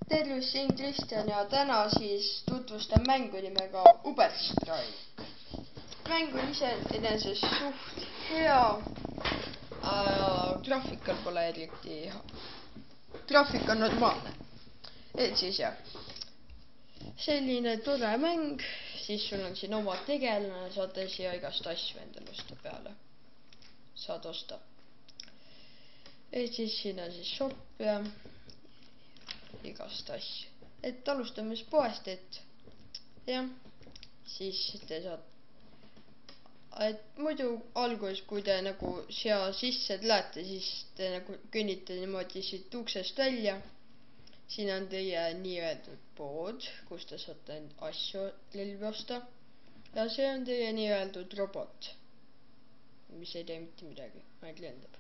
Tervist, siin Kristjan ja täna siis tutvustan mängu nimega Uberstrike. Mäng on iseenesest suht hea. Graafikal pole eriti hea. Graafik on normaalne. Et siis jah. Selline tore mäng. Siis sul on siin oma tegelane, saate siia igast asju endale osta peale. Saad osta. Et siis siin on siis shop ja igast asju. Et alustame siis poest, et jah, siis te saad, et muidu alguses, kui te nagu siia sisse lähete, siis te nagu kõnnite niimoodi siit uksest välja. Siin on teie nii-öeldud pood, kus te saate asju relvi osta. Ja see on teie nii-öeldud robot, mis ei tee mitte midagi, vaid lendab.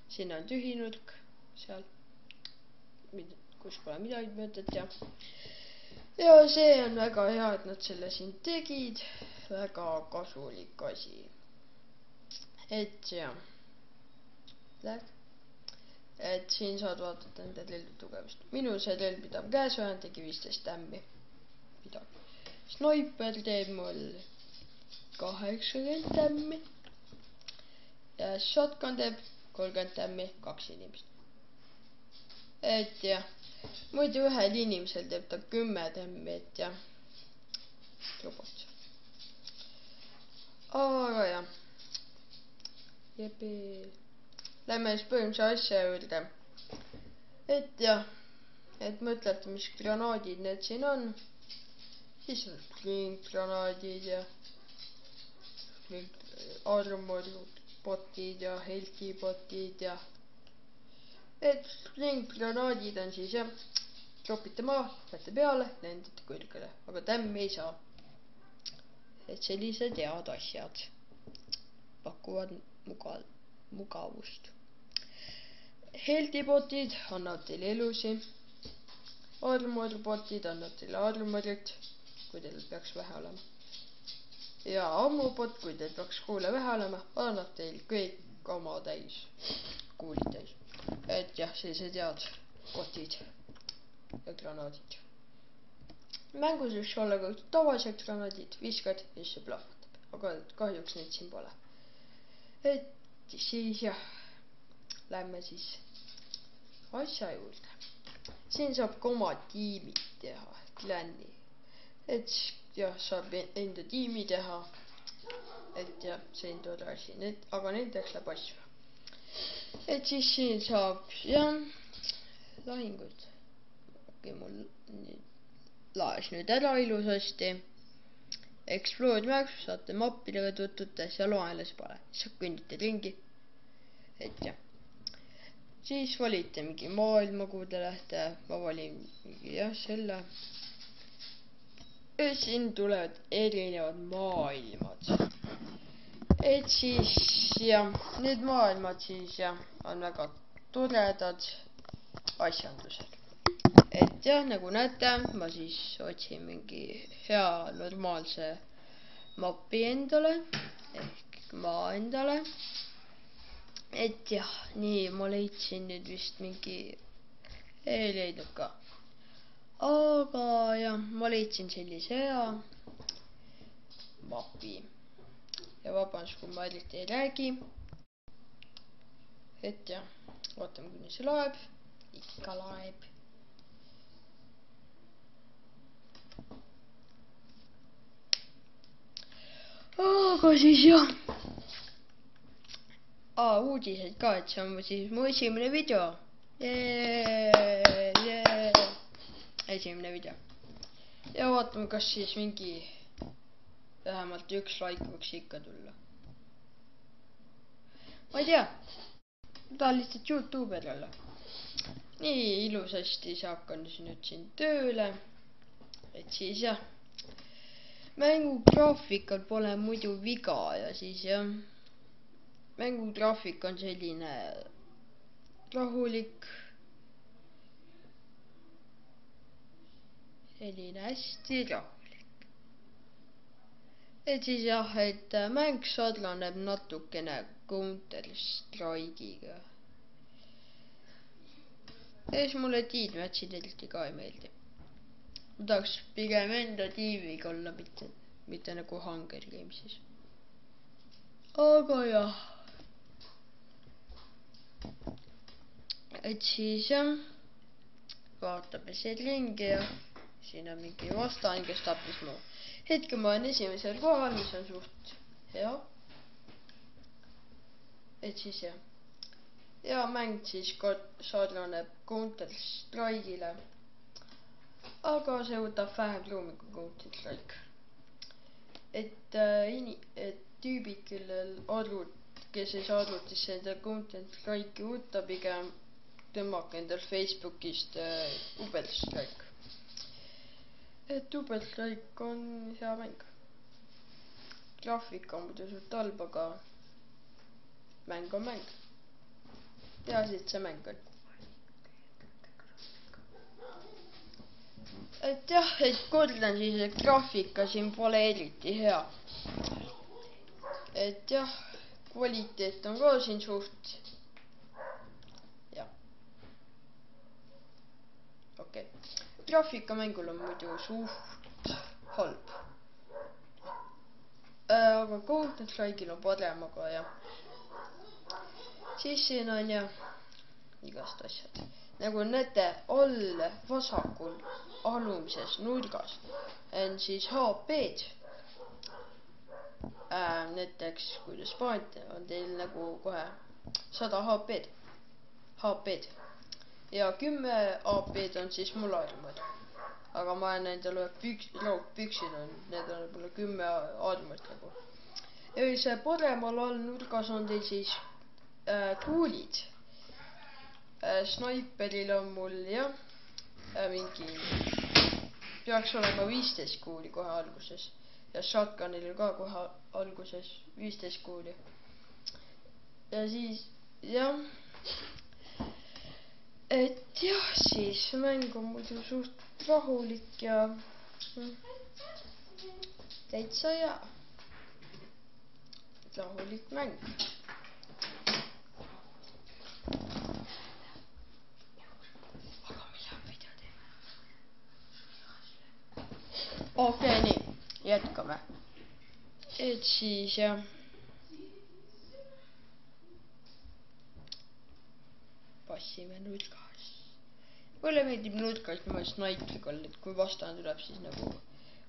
Siin on tühi nurk seal, kus pole midagi mõtet ja see on väga hea, et nad selle siin tegid. Väga kasulik asi. Et jah, et siin saad vaadata enda relvi tugevust. Minu see relv pidab käesõjan tegi 15 tämmi. Sniper teeb mul 80 tämmi. Ja shotgun teeb 30 tämmi, 2 inimest. Et jah, muidu ühel inimesel teeb ta 10 tämmi, et jah, robot. Aga jah, lähme siis põhimõtteliselt asja juurde. Et jah, et mõtlete, mis granaadid need siin on. Siis on granaadid ja armor botid ja healthy botid ja et granaadid on siis jah, tropite maa, lähete peale, lendite kõrgele, aga tämmi ei saa. Et sellised head asjad pakuvad mugavust. Healthy botid annavad teile elusi. Armor botid annavad teile armorit, kui teil peaks vähe olema. Ja ammu bot, kui teil peaks kuule vähe olema, annab teil kõik oma täis, kuulid täis. Et jah, sellised head botid ja granaadid. Mängus võiks olla ka tavalised granaadid, viskad ja siis see plahvatab, aga kahjuks neid siin pole. Et siis jah, lähme siis asja juurde. Siin saab ka oma tiimid teha, klanni. Et jah, saab enda tiimi teha. Et jah, see on tore asi, aga nendeks läheb asju. Et siis siin saab jah, lahingud. Okei, mul laes nüüd ära ilusasti. Explode Max, saate mappidega tutvuda, seal vaheles pole. Siis kõnnite ringi. Et jah. Siis valite mingi maailma, kuhu te lähete. Ma valin mingi jah, selle. Ja siin tulevad erinevad maailmad. Et siis jah, need maailmad siis jah, on väga toredad asjandused. Et jah, nagu näete, ma siis otsin mingi hea normaalse mapi endale, ehk maa endale. Et jah, nii, ma leidsin nüüd vist mingi, ei leidnud ka. Aga jah, ma leidsin sellise hea mapi. Ja vabandust, kui ma eriti ei räägi. Et jah, vaatame, kuni see laeb. Ikka laeb. Aga siis jah. Uudised ka, et see on siis mu esimene video. Esimene video. Ja vaatame, kas siis mingi vähemalt 1 like võiks ikka tulla. Ma ei tea. Ma tahan lihtsalt YouTuber olla. Nii ilusasti see hakkan nüüd siin tööle. Et siis jah. Mängu graafikal pole muidu viga ja siis jah, mängu graafik on selline rahulik, selline hästi rahulik. Et siis jah, et mäng sarnaneb natukene Counter Strike'iga. ja siis mulle tiidmatchid eriti ka ei meeldi. Ma tahaks pigem enda tiimiga olla, mitte nagu Hunger Gamesis. Aga jah. Et siis jah, vaatame siin ringi ja siin on mingi vastane, kes tappis mu. Hetkel ma olen esimesel kohal, mis on suht hea. Et siis jah. Ja mäng siis sarnaneb Counter-Strike'ile. Aga see võtab vähem ruumi kui Counter-Strike. Et tüübid, kes ei saa arvutisse enda Counter-Strike'i võtta, pigem tõmmake endal Facebookist Uber-Strike. Et Uber-Strike on hea mäng. Graafika on muidu suht halb, aga mäng on mäng. Peaasi, et see mäng on. Et jah, et kordan siis, et graafika siin pole eriti hea. Et jah, kvaliteet on ka siin suht. Jah. Okei. Graafika mängul on muidu suht halb. Aga Counter-Strike'il on parem, aga jah. Siis siin on jah igast asjad. Nagu näete, all vasakul alumises nurgas on siis HP-d. Näiteks, kui te spaanite, on teil nagu kohe 100 HP-d. Ja 10 HP-d on siis mul armor. Aga ma olen endale raudpüksid on, need on võib-olla 10 armort nagu. Ja see paremal all nurgas on teil siis kuulid. Sniperil on mul jah, peaks olema 15 kuuli kohe alguses. Ja shotgunil ka kohe alguses 15 kuuli. Ja siis jah, et jah, siis mäng on muidu suht rahulik ja täitsa hea. Rahulik mäng. Okei, nii, jätkame. Et siis jah. Passime nurgas. Mulle meeldib nurgas niimoodi snaipriga olla, et kui vastane tuleb, siis nagu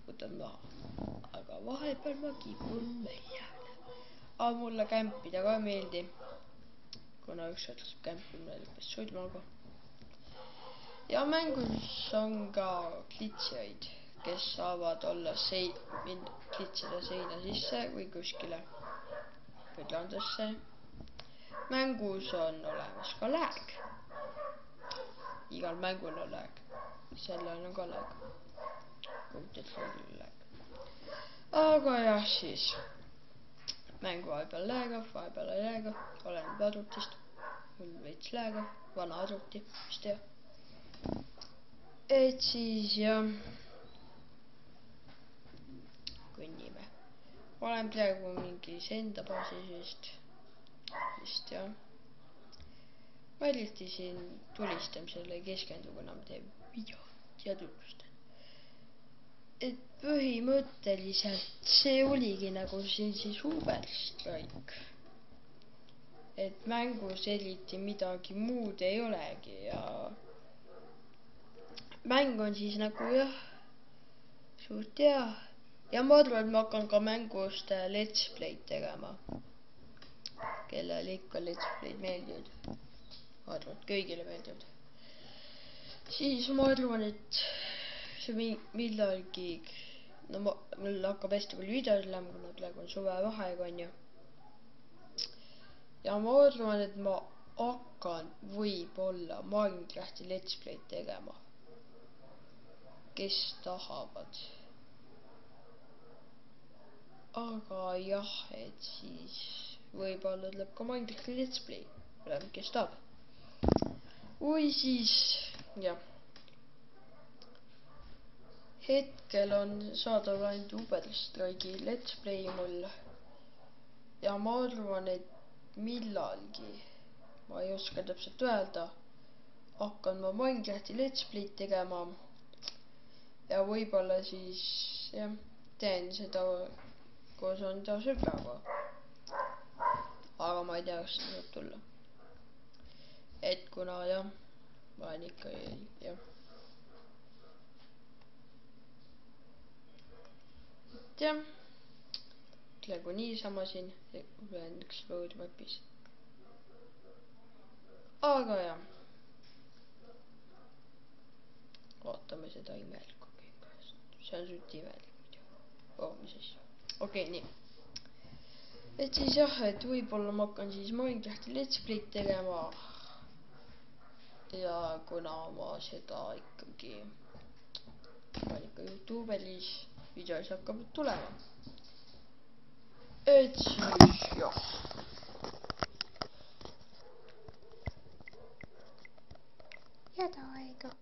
võtan maha. Aga vahepeal ma kipun väljale. Aga mulle kämpida ka ei meeldi. Kuna ükskord kämpimine lõppes surmaga. Ja mängus on ka glitšijaid, kes saavad olla klitsida seina sisse või kuskile põdrandasse. Mängus on olemas ka lag. Igal mängul on lag. Sellel on ka lag. Aga jah, siis mäng vahepeal lagab, vahepeal ei laga. Oleneb arvutist. Mul veits lagab. Vana arvuti, mis teha. Et siis jah. Kõnnime. Ma olen praegu mingis enda baasis vist jah. Ma eriti siin tulistamisele ei keskendu, kuna ma teen videot ja tutvustan. Et põhimõtteliselt see oligi nagu siin siis Uber-Strike. Et mängus eriti midagi muud ei olegi ja mäng on siis nagu jah, suht hea. Ja ma arvan, et ma hakkan ka mängust let's play'd tegema. Kellele ikka let's play'd meeldivad. Ma arvan, et kõigile meeldivad. Siis ma arvan, et see millalgi, no mul hakkab hästi palju videoid olema, kuna praegu on suvevaheaeg on ju. Ja ma arvan, et ma hakkan võib-olla Minecrafti let's play'd tegema. Kes tahavad. Aga jah, et siis võib-olla tuleb ka Minecrafti let's play. Oleme, kes tahab. Või siis, jah. Hetkel on saadaval ainult Uber-Strike'i let's play mul. Ja ma arvan, et millalgi, ma ei oska täpselt öelda, hakkan ma Minecrafti let's play'd tegema. Ja võib-olla siis jah, teen seda koos enda sõbraga. Aga ma ei tea, kas see saab tulla. Et kuna jah, ma olen ikka jah. Jah, praegu niisama siin, olen üks roadmapis. Aga jah, vaatame seda imelikku käest. See on suht imelik muidu. Oh, mis asja. Okei, nii. Et siis jah, et võib-olla ma hakkan siis Minecrafti let's play'd tegema. Ja kuna ma seda ikkagi YouTube'is videos hakkab tulema. Et siis jah. Head aega.